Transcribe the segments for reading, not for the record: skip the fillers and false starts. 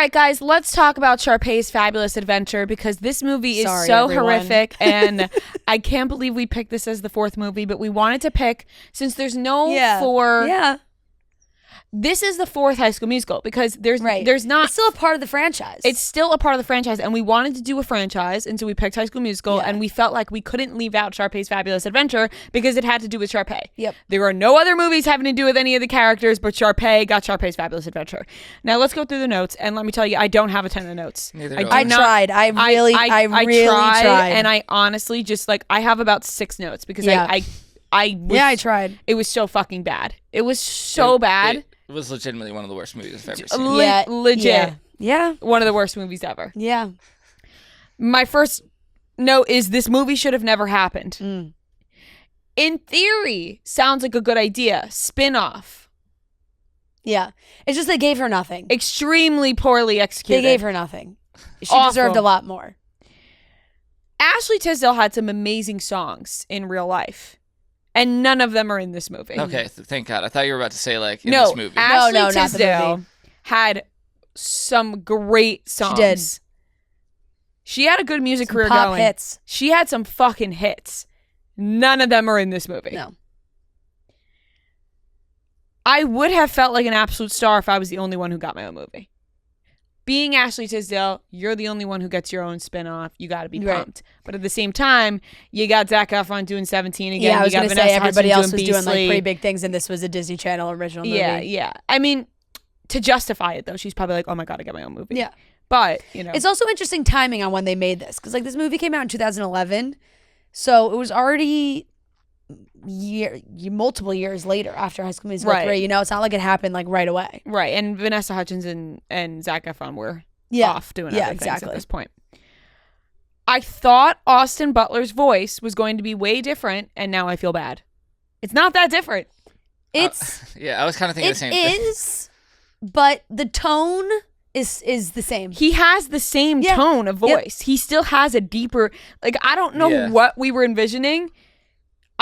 right, guys, let's talk about Sharpay's Fabulous Adventure because this movie is horrific, and I can't believe we picked this as the fourth movie, but we wanted to pick, since there's no four. Yeah. This is the fourth High School Musical because there's not. It's still a part of the franchise. It's still a part of the franchise, and we wanted to do a franchise, and so we picked High School Musical, and we felt like we couldn't leave out Sharpay's Fabulous Adventure because it had to do with Sharpay. Yep. There are no other movies having to do with any of the characters, but Sharpay got Sharpay's Fabulous Adventure. Now let's go through the notes, and let me tell you, I don't have a ton of notes. I tried. I really tried, and I honestly just I have about 6 notes because I tried. It was so fucking bad. It was so bad. It was legitimately one of the worst movies I've ever seen. Legit. Yeah. One of the worst movies ever. Yeah. My first note is this movie should have never happened. In theory, sounds like a good idea. Spin-off. Yeah. It's just they gave her nothing. Extremely poorly executed. They gave her nothing. She Awful. deserved a lot more. Ashley Tisdale had some amazing songs in real life. And none of them are in this movie. Okay, thank God. I thought you were about to say in this movie. Ashley not the Tisdale movie. had some great songs. She did. She had a good music Some career pop going. hits. She had some fucking hits. None of them are in this movie. No. I would have felt like an absolute star if I was the only one who got my own movie. Being Ashley Tisdale, you're the only one who gets your own spinoff. You got to be pumped. But at the same time, you got Zac Efron doing 17 again. Yeah, I was going to say everybody else was doing Beastly. pretty big things, and this was a Disney Channel original movie. Yeah. I mean, to justify it though, she's probably like, "Oh my God, I got my own movie." Yeah. But it's also interesting timing on when they made this because this movie came out in 2011, so it was already multiple years later after High School Musical 3. It's not like it happened right away. Right, and Vanessa Hudgens and Zac Efron were off doing other things at this point. I thought Austin Butler's voice was going to be way different, and now I feel bad. It's not that different. It's I was kind of thinking the same thing. It is, but the tone is the same. He has the same tone of voice. He still has a deeper, I don't know what we were envisioning.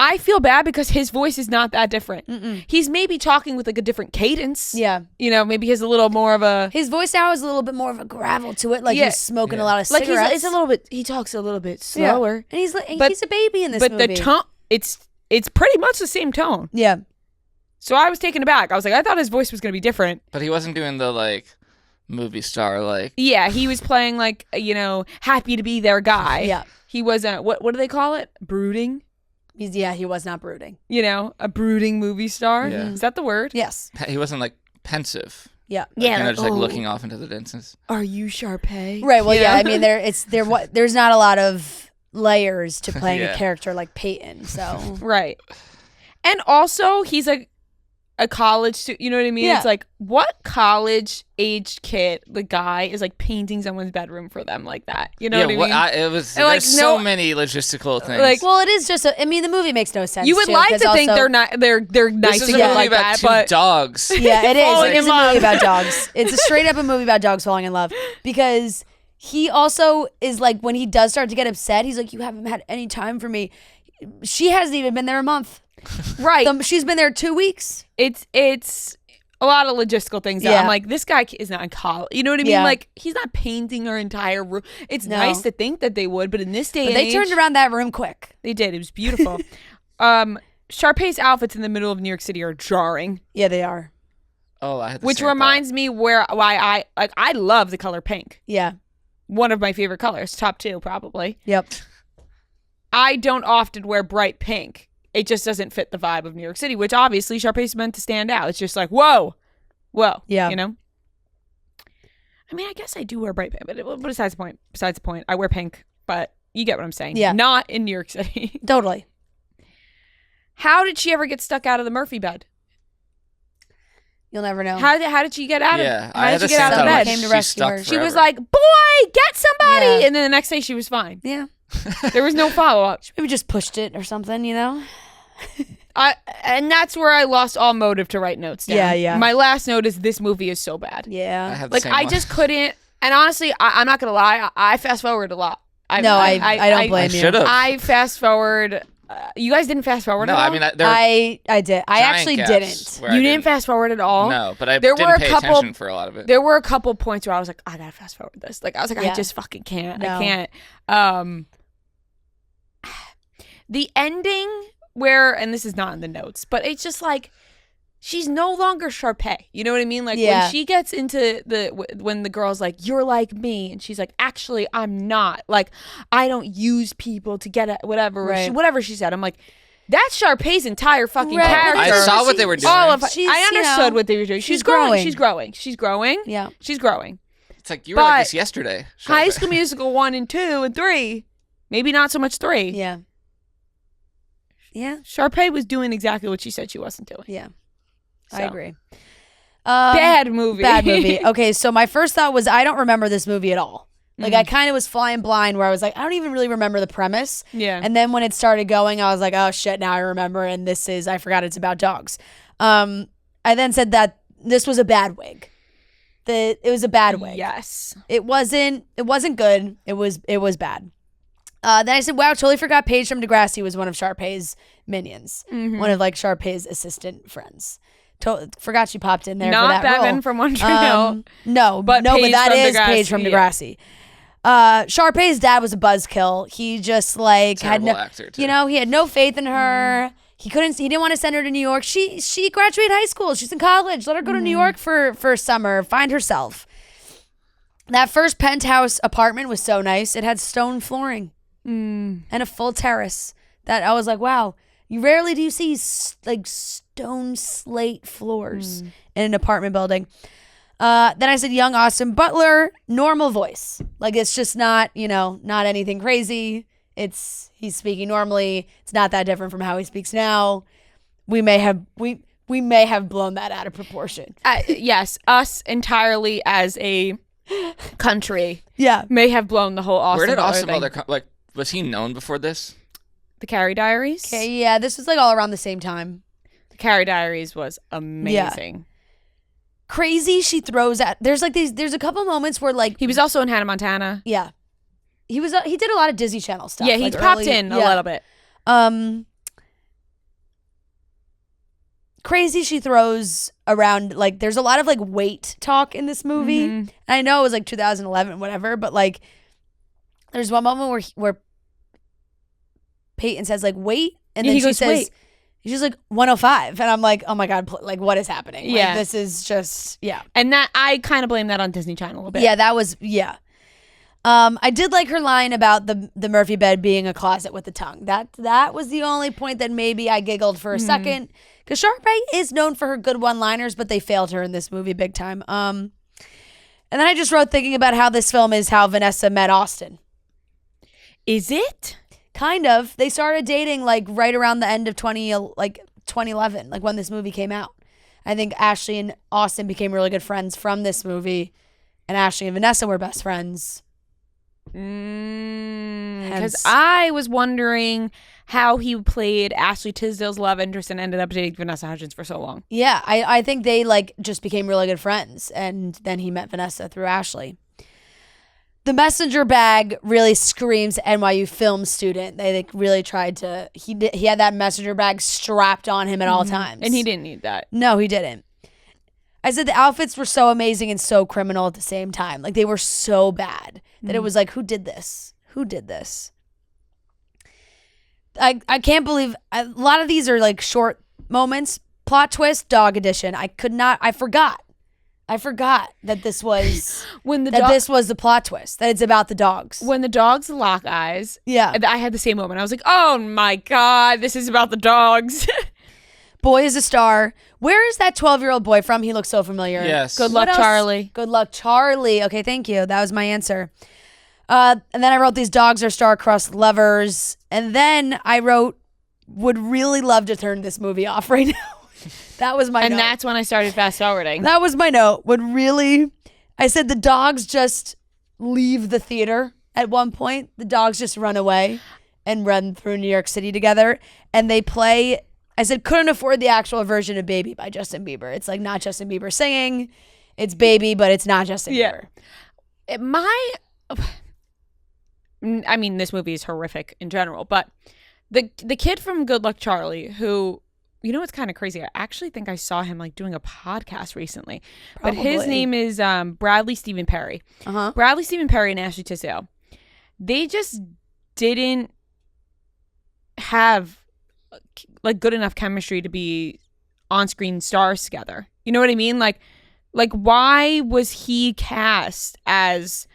I feel bad because his voice is not that different. He's maybe talking with a different cadence. Yeah. Maybe he has a little more of a... His voice now is a little bit more of a gravel to it. He's smoking a lot of cigarettes. It's a little bit... He talks a little bit slower. And he's a baby in this movie. But the tone... It's pretty much the same tone. Yeah. So I was taken aback. I was like, I thought his voice was going to be different. But he wasn't doing the movie star Yeah, he was playing happy to be their guy. Yeah. He wasn't... What do they call it? Brooding? He was not brooding. A brooding movie star. Yeah. Is that the word? Yes. He wasn't pensive. Yeah. Just looking off into the distance. Are you Sharpay? Right. Well, I mean, there's not a lot of layers to playing a character like Peyton. So. Right. And also, he's a college student. You know what I mean? Yeah. It's what college-aged kid, the guy, is painting someone's bedroom for them like that? You know what I mean? It was there's so many logistical things. Well, it is just. The movie makes no sense. You would like to think they're not. They're nice to get like that, but dogs. Yeah, it is. It is a movie about dogs. dogs. It's a straight up a movie about dogs falling in love because he also is when he does start to get upset, he's like, "You haven't had any time for me." She hasn't even been there a month. Right. She's been there 2 weeks. It's a lot of logistical things. That I'm like, this guy is not in college. You know what I mean? Yeah. He's not painting her entire room. It's nice to think that they would, but in this day and they age, turned around that room quick. They did. It was beautiful. Sharpay's outfits in the middle of New York City are jarring. Yeah, they are. Oh, I had the Which same reminds me why I love the color pink. Yeah. One of my favorite colors. Top 2, probably. Yep. I don't often wear bright pink. It just doesn't fit the vibe of New York City, which obviously Sharpay's meant to stand out. It's just whoa. Yeah. I mean, I guess I do wear bright pink, but besides the point, I wear pink, but you get what I'm saying. Yeah. Not in New York City. Totally. How did she ever get stuck out of the Murphy bed? You'll never know. How did she get out of how did she get out of the Someone bed? came to rescue her. She was like, boy, get somebody. Yeah. And then the next day she was fine. Yeah. There was no follow-up. She maybe just pushed it or something, And that's where I lost all motive to write notes down. Yeah. My last note is this movie is so bad. Yeah. I have the same I one. just couldn't. And honestly, I'm not going to lie. I fast forward a lot. I don't blame I you. should have. I fast forward You guys didn't fast forward No, at all? I mean, there are I did. I giant actually gaps didn't. where You I didn't fast forward at all? No, but I There didn't were a pay couple- attention for a lot of it. There were a couple points where I was like, I gotta fast forward this. Like I was like, Yeah. I just fucking can't. No. I can't. The ending where, and this is not in the notes, but it's just like she's no longer Sharpay. You know what I mean? Like Yeah. when she gets into when the girl's like, "You're like me," and she's like, "Actually, I'm not. Like I don't use people to get at whatever." Right. Whatever she said. I'm like, that's Sharpay's entire fucking Right. character. I saw what they were doing. All of She's, I understood you know, what they were doing. she's She's growing. growing. She's growing. She's growing. Yeah. She's growing. It's like you were like But this yesterday. High Sharpay. School Musical 1 and 2 and 3. Maybe not so much 3. Yeah. Yeah. Sharpay was doing exactly what she said she wasn't doing. Yeah. I So. agree. Bad movie. Bad movie. Okay, so my first thought was I don't remember this movie at all. Like Mm. I kind of was flying blind where I was like, I don't even really remember the premise. Yeah. And then when it started going, I was like, oh shit, now I remember. And I forgot it's about dogs. I then said that this was a bad wig. It was a bad wig. Yes. It wasn't good. It was bad. Then I said, wow, totally forgot Paige from Degrassi was one of Sharpay's minions. Mm-hmm. One of like Sharpay's assistant friends. Forgot she popped in there for Not that Bevan role. from Montreal. But Paige that from is Degrassi, Paige from yeah. Degrassi. Sharpay's dad was a buzzkill. He just like had Terrible no, actor, too. you know, he had no faith in her. He didn't want to send her to New York. She graduated high school. She's in college. Let her go to New York for summer. Find herself. That first penthouse apartment was so nice. It had stone flooring and a full terrace. That I was like, wow. You rarely do you see like stone slate floors in an apartment building. Then I said young Austin Butler, normal voice. Like it's just not, not anything crazy. He's speaking normally. It's not that different from how he speaks now. We may have blown that out of proportion. Yes, us entirely as a country Yeah. may have blown the whole Austin Where did Butler Austin thing. Butler like? Was he known before this? The Carrie Diaries? Okay, yeah, this was like all around the same time. The Carrie Diaries was amazing. Crazy she throws at there's a couple moments where like He was also in Hannah Montana. yeah. He did a lot of Disney Channel stuff. Yeah, he like popped early- in a yeah. little bit. Crazy she throws around like there's a lot of like weight talk in this movie. Mhm. And I know it was like 2011 whatever, but like there's one moment where Peyton says like wait and Yeah, then he she goes, says "Wait." she's like 105 and I'm like, "Oh my god, like what is happening?" Like, Yeah. this is just yeah. And that I kind of blame that on Disney Channel a little bit. Yeah, that was yeah. I did like her line about the Murphy bed being a closet with a tongue. That was the only point that maybe I giggled for a second. Because Sharpay is known for her good one-liners, but they failed her in this movie big time. And then I just wrote thinking about how this film is how Vanessa met Austin. Is it? Kind of. They started dating like right around the end of 2011, like when this movie came out. I think Ashley and Austin became really good friends from this movie, and Ashley and Vanessa were best friends. Because Hence- I was wondering how he played Ashley Tisdale's love interest and ended up dating Vanessa Hudgens for so long. Yeah, I think they like just became really good friends, and then he met Vanessa through Ashley. The messenger bag really screams NYU film student. They like really tried to. He had that messenger bag strapped on him at all times, And he didn't need that. No, he didn't. I said the outfits were so amazing and so criminal at the same time. Like they were so bad that it was like, who did this? Who did this? I can't believe a lot of these are like short moments. Plot twist, dog edition. I forgot that this was this was the plot twist. That it's about the dogs. When the dogs lock eyes, Yeah. I had the same moment. I was like, oh my God, this is about the dogs. Boy is a star. Where is that 12-year-old boy from? He looks so familiar. Yes. Good What luck, else? Charlie. Good luck, Charlie. Okay, thank you. That was my answer. And then I wrote these dogs are star-crossed lovers. And then I wrote, would really love to turn this movie off right now. That was my And note. that's when I started fast forwarding. That was my note. I said the dogs just leave the theater at one point. The dogs just run away and run through New York City together. And they play, I said, couldn't afford the actual version of Baby by Justin Bieber. It's like not Justin Bieber singing. It's Baby, but it's not Justin Bieber. I mean, this movie is horrific in general, but The kid from Good Luck Charlie, who, you know what's kind of crazy? I actually think I saw him like doing a podcast recently. But his name is Bradley Stephen Perry. Bradley Stephen Perry and Ashley Tisdale. They just didn't have like good enough chemistry to be on-screen stars together. You know what I mean? Like why was he cast as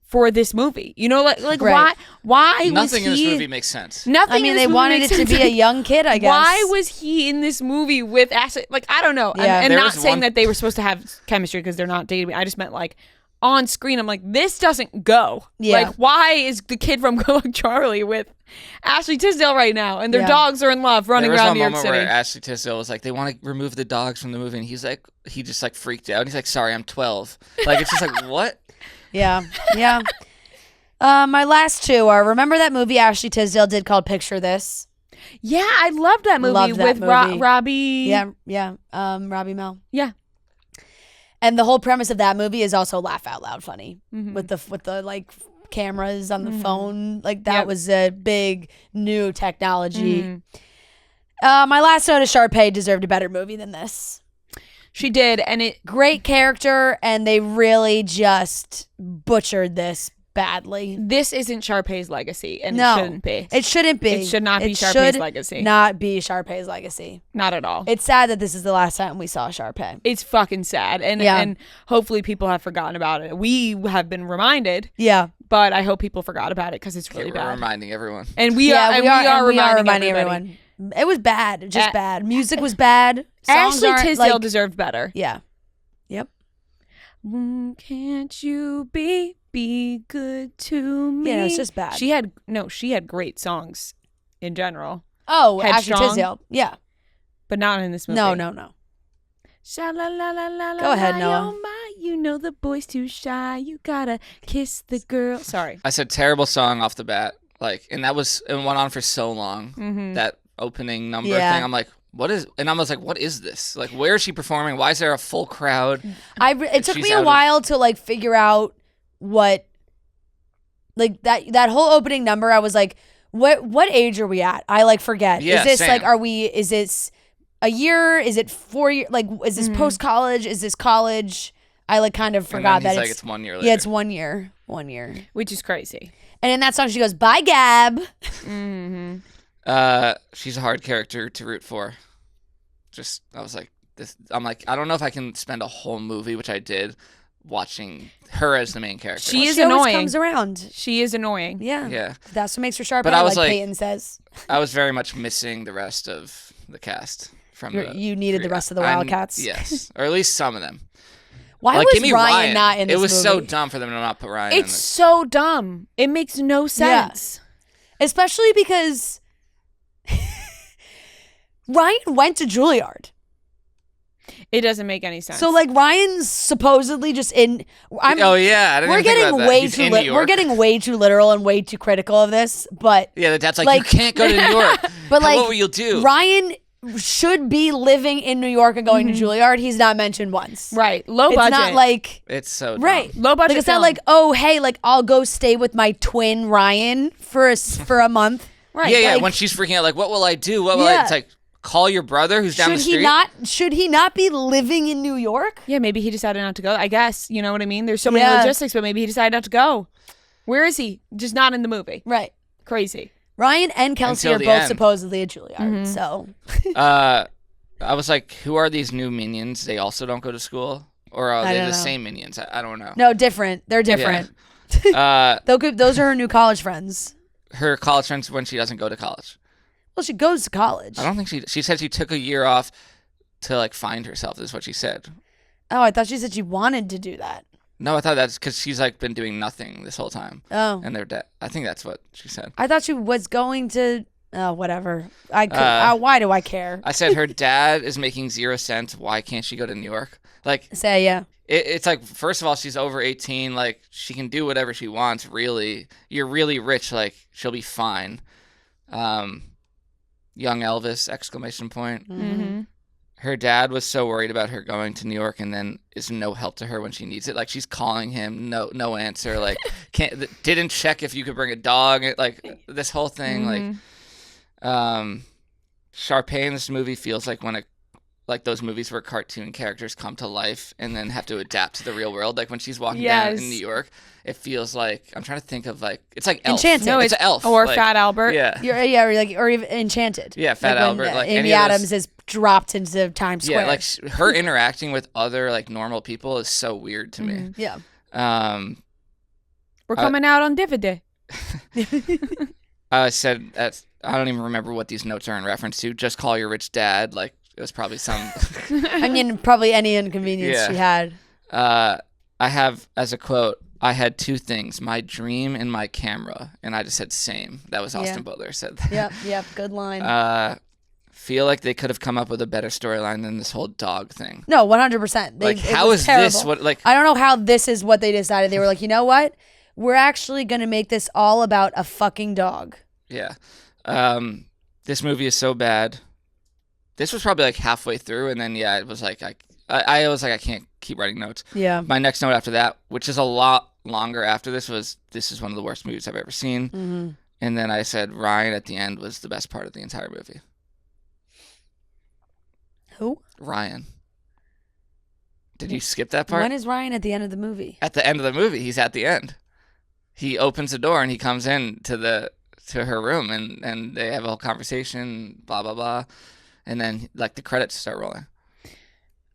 for this movie? You know, like right. why nothing was he in this movie makes sense. Nothing. I mean, they wanted it to be a young kid, I guess. Why was he in this movie with Ashley? Like, I don't know. Yeah. And not saying that they were supposed to have chemistry because they're not dating. I just meant like on screen. I'm like, this doesn't go. Yeah. Like, why is the kid from Good Luck Charlie with Ashley Tisdale right now, and their dogs are in love running around New York City? There was one moment where Ashley Tisdale was like, they want to remove the dogs from the movie, and he just like freaked out. He's like, sorry, I'm 12. Like, it's just like, what? Yeah. My last two are, remember that movie Ashley Tisdale did called Picture This? Yeah, I loved that movie with Robbie. Yeah. Robbie Mel. Yeah. And the whole premise of that movie is also laugh out loud funny with the like cameras on the phone. Like that was a big new technology. My last note is Sharpay deserved a better movie than this. She did, and great character, and they really just butchered this badly. This isn't Sharpay's legacy, and no, it shouldn't be. It shouldn't be. It should not be Sharpay's legacy. Not be Sharpay's legacy. Not at all. It's sad that this is the last time we saw Sharpay. It's fucking sad, and hopefully people have forgotten about it. We have been reminded. Yeah. But I hope people forgot about it because it's really bad. We're reminding everyone. And we are reminding everyone. It was bad. Just bad. Music was bad. Ashley Tisdale deserved better. Yeah. Yep. Can't you be good to me? Yeah, it's just bad. She had great songs in general. Oh, Ashley Tisdale. Yeah. But not in this movie. No. Go ahead, Noah. You know the boy's too shy. You gotta kiss the girl. Sorry. I said terrible song off the bat. Like, and it went on for so long. That opening number thing. I'm like, what is? And I was like, what is this? Like, where is she performing? Why is there a full crowd? It took me a while to like figure out what, like that whole opening number. I was like, what age are we at? I like forget. Yeah, is this same. like, is this a year? Is it 4 years? Like, is this post college? Is this college? I like kind of forgot that it's 1 year later. Yeah, it's 1 year. 1 year. Which is crazy. And in that song, she goes, "Bye, Gab." She's a hard character to root for. I was like, this. I'm like, I don't know if I can spend a whole movie, which I did, watching her as the main character. She is always annoying. Comes around. She is annoying. Yeah. That's what makes her sharp. But I was like, Peyton says. I was very much missing the rest of the cast from you needed the rest of the Wildcats. Yes, or at least some of them. Why like, was Ryan not in this movie? It was so dumb for them to not put Ryan in this. It's so dumb. It makes no sense. Yeah. Especially because Ryan went to Juilliard. It doesn't make any sense. So like Ryan's supposedly just in. Oh yeah, I didn't we're even getting think about that. we're getting way too literal and way too critical of this. But yeah, the dad's like, you can't go to New York. But like, what will you do? Ryan should be living in New York and going to Juilliard. He's not mentioned once. Right, low budget. It's not like it's so dumb. Right, low budget. Like it's not like, oh hey, like I'll go stay with my twin Ryan for a month. Right. Yeah. Like, when she's freaking out, like, what will I do? What will I? It's like, call your brother who's down the street. Should he not be living in New York? Yeah, maybe he decided not to go. I guess, you know what I mean? There's so many logistics, but maybe he decided not to go. Where is he? Just not in the movie. Right. Crazy. End and Kelsey are both supposedly at Juilliard. So I was like, who are these new minions? They also don't go to school? Or are they the same minions? I don't know. No, different. They're different. Yeah. Those are her new college friends. Her college friends when she doesn't go to college. Well, she goes to college. I don't think she said she took a year off to like find herself, is what she said. Oh, I thought she said she wanted to do that. No, I thought that's because she's like been doing nothing this whole time. Oh. And they're dead. I think that's what she said. I thought she was going to... Oh, whatever. Why do I care? I said her dad is making 0 cents. Why can't she go to New York? Like, yeah. It's like, first of all, she's over 18. Like, she can do whatever she wants, really. You're really rich. Like, she'll be fine. Young Elvis, exclamation point. Mm-hmm. Her dad was so worried about her going to New York and then is no help to her when she needs it. Like, she's calling him, no answer. Like, didn't check if you could bring a dog. Like, this whole thing, like, Sharpay in this movie feels like like those movies where cartoon characters come to life and then have to adapt to the real world. Like when she's walking down in New York, it feels like, I'm trying to think of like, it's like Elf. Enchanted. No, it's an Elf. Or like, Fat Albert. Yeah. Or even Enchanted. Yeah, Fat Albert. When, like Amy Adams is dropped into Times Square. Yeah, like her interacting with other like normal people is so weird to me. Yeah. We're coming out on DVD. I said that I don't even remember what these notes are in reference to. Just call your rich dad. Like it was probably some. I mean, probably any inconvenience she had. I have as a quote, I had two things, my dream and my camera. And I just said same. That was Austin Butler said that. Yep. Good line. Feel like they could have come up with a better storyline than this whole dog thing. No, 100%. Like, how is terrible. this what, like, I don't know how this is what they decided. They were like, you know what? We're actually going to make this all about a fucking dog. Yeah. This movie is so bad. This was probably like halfway through, and then it was like I was like I can't keep writing notes. Yeah. My next note after that, which is a lot longer after this, was this is one of the worst movies I've ever seen. Mm-hmm. And then I said Ryan at the end was the best part of the entire movie. Who? Ryan. Did you skip that part? When is Ryan at the end of the movie? At the end of the movie, he's at the end. He opens the door and he comes in to her room and they have a whole conversation, blah blah blah, and then like the credits start rolling.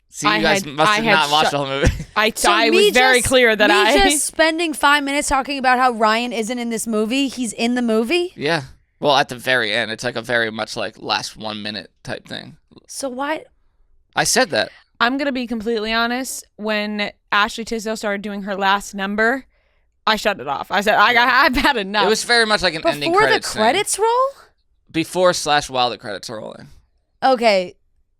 See, you guys must have not watched the whole movie. I was very clear that just spending 5 minutes talking about how Ryan isn't in this movie. He's in the movie. Yeah. Well, at the very end, it's like a very much like last 1 minute type thing. So why? I said that. I'm gonna be completely honest. When Ashley Tisdale started doing her last number, I shut it off. I said, I've had enough. It was very much like an ending before credits the credits thing. roll. Before/while the credits are rolling. Okay,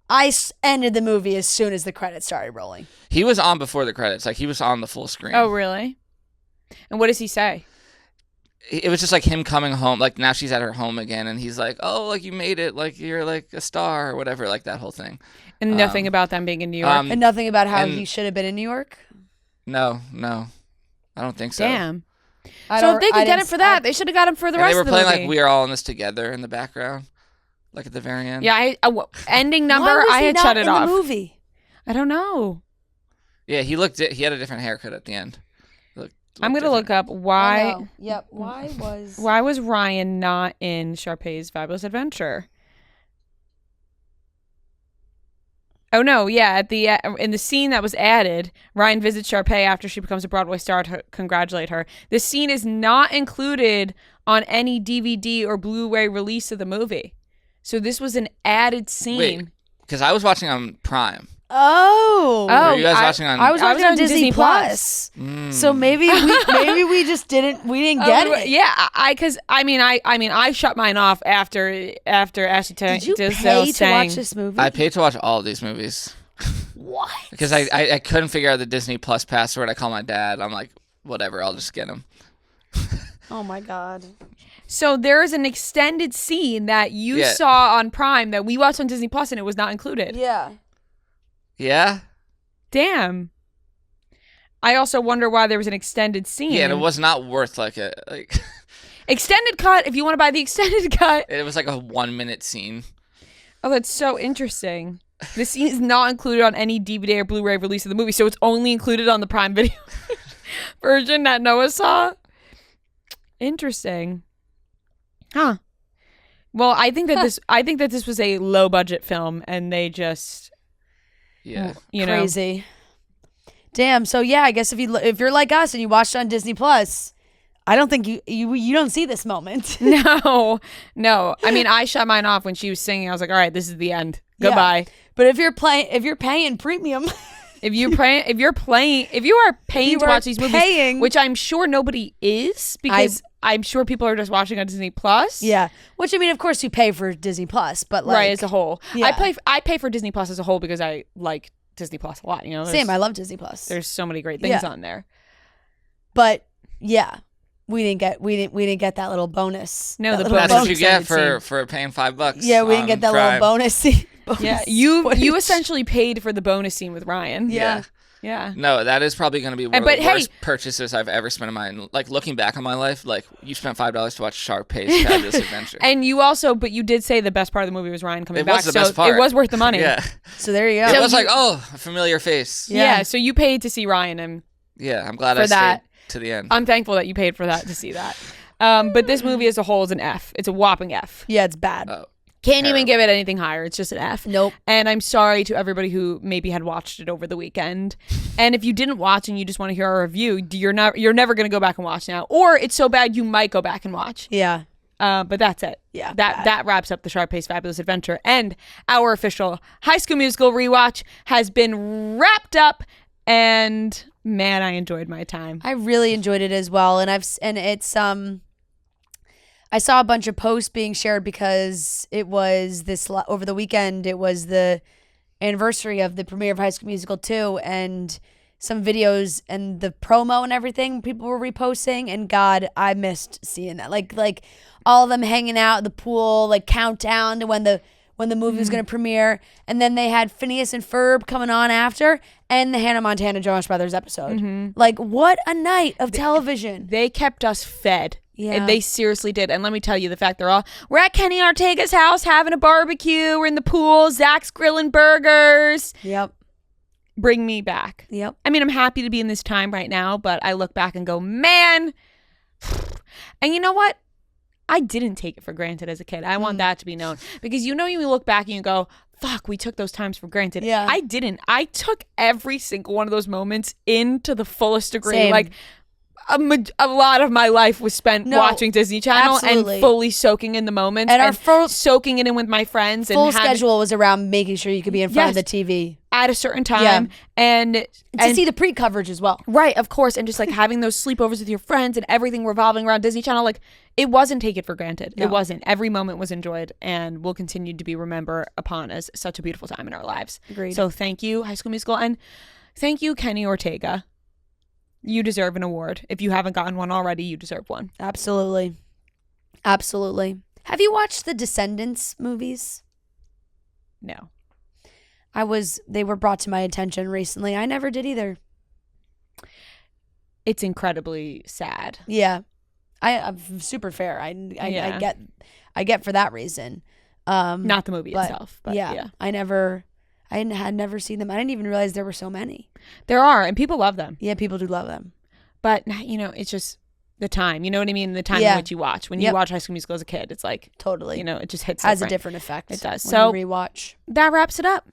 I ended the movie as soon as the credits started rolling. He was on before the credits. Like he was on the full screen. Oh, really? And what does he say? It was just like him coming home. Like now she's at her home again, and he's like, "Oh, like you made it. Like you're like a star or whatever." Like that whole thing. And nothing about them being in New York. And nothing about how he should have been in New York. No, I don't think so. Damn. So if they could get him for that, they should have got him for the rest of the movie. They were playing like "We Are All in This Together" in the background, like at the very end. Yeah, ending number. Why was I he had not shut it in off. The movie. I don't know. Yeah, he had a different haircut at the end. I'm gonna look up why. Yep. Why was Ryan not in Sharpay's Fabulous Adventure? Oh no, yeah. In the scene that was added, Ryan visits Sharpay after she becomes a Broadway star to congratulate her. This scene is not included on any DVD or Blu-ray release of the movie, so this was an added scene. Wait, because I was watching on Prime. Oh, were you guys watching on? I was watching on Disney Plus. So maybe we just didn't get it. Yeah, I shut mine off after Ashley Did you Tisdale pay to watch this movie? I paid to watch all of these movies. What? Because I couldn't figure out the Disney Plus password. I called my dad. I'm like, whatever, I'll just get him. Oh my God. So there's an extended scene that you saw on Prime that we watched on Disney Plus and it was not included. Yeah. Yeah? Damn. I also wonder why there was an extended scene. Yeah, and it was not worth like extended cut, if you want to buy the extended cut. It was like a 1 minute scene. Oh, that's so interesting. This scene is not included on any DVD or Blu-ray release of the movie, so it's only included on the Prime Video version that Noah saw. Interesting. Huh. Well, I think that this was a low budget film and they just crazy. Damn. So yeah, I guess if you're like us and you watched it on Disney Plus, I don't think you don't see this moment. No. I mean, I shut mine off when she was singing. I was like, all right, this is the end. Goodbye. Yeah. But if you're paying premium, if you are paying to watch these movies, which I'm sure nobody is, because I'm sure people are just watching on Disney Plus. Yeah. Which, I mean, of course you pay for Disney Plus, but like, right, as a whole. Yeah. I pay for Disney Plus as a whole because I like Disney Plus a lot. You know, same. I love Disney Plus. There's so many great things on there. But yeah, we didn't get that little bonus. No, that's what you get for paying $5. Yeah, we didn't get that Prime. little bonus scene. Yeah, you essentially paid for the bonus scene with Ryan. Yeah. Yeah. No, that is probably going to be one of but the hey- worst purchases I've ever spent in my, like, looking back on my life, like, you spent $5 to watch Sharpay's Fabulous Adventure. And but you did say the best part of the movie was Ryan coming It back. was the best part. It was worth the money. Yeah. So there you go. It was like, oh, a familiar face. Yeah. So you paid to see Ryan, and Yeah, I'm glad For I that. stayed to the end. I'm thankful that you paid for that to see that. But this movie as a whole is an F. It's a whopping F. Yeah, it's bad. Oh, Can't even terrible. give it anything higher. It's just an F. Nope. And I'm sorry to everybody who maybe had watched it over the weekend. And if you didn't watch and you just want to hear our review, you're never going to go back and watch now. Or it's so bad you might go back and watch. Yeah. But that's it. Yeah, That bad. that wraps up the Sharpay's Fabulous Adventure. And our official High School Musical rewatch has been wrapped up. And man, I enjoyed my time. I really enjoyed it as well, and it's I saw a bunch of posts being shared because it was over the weekend. It was the anniversary of the premiere of High School Musical 2, and some videos and the promo and everything people were reposting. And God, I missed seeing that. Like all of them hanging out at the pool, like countdown to when the movie was going to premiere, and then they had Phineas and Ferb coming on after, and the Hannah Montana Jonas Brothers episode. Like, what a night of television! They kept us fed. Yeah. And they seriously did. And let me tell you, the fact we're at Kenny Ortega's house having a barbecue, we're in the pool, Zach's grilling burgers. Yep. Bring me back. Yep. I mean, I'm happy to be in this time right now, but I look back and go, man. And you know what? I didn't take it for granted as a kid. I want that to be known. Because you look back and you go, fuck, we took those times for granted. Yeah. I didn't. I took every single one of those moments into the fullest degree. Same. Like, a lot of my life was spent watching Disney Channel absolutely. and fully soaking in the moments And our full soaking it in with my friends. full and schedule was around making sure you could be in front of Yes. the TV. at a certain time. Yeah. And To see the pre-coverage as well. right, of course, and just like having those sleepovers with your friends and everything revolving around Disney Channel, like it wasn't taken for granted. No. It wasn't. Every moment was enjoyed and will continue to be remembered upon as such a beautiful time in our lives. Agreed. So thank you, High School Musical, and thank you, Kenny Ortega. You deserve an award. If you haven't gotten one already, you deserve one. Absolutely. Absolutely. Have you watched the Descendants movies? No. They were brought to my attention recently. I never did either. It's incredibly sad. Yeah. I'm super fair. I Yeah. get for that reason. Not the movie but, itself, but yeah. yeah. I had never seen them. I didn't even realize there were so many. There are, and people love them. Yeah, people do love them. But, it's just the time. You know what I mean? The time Yeah. in which you watch. When you Yep. watch High School Musical as a kid, it's like, Totally. it just hits Has a different. different effect. It does. When So- you rewatch. That wraps it up.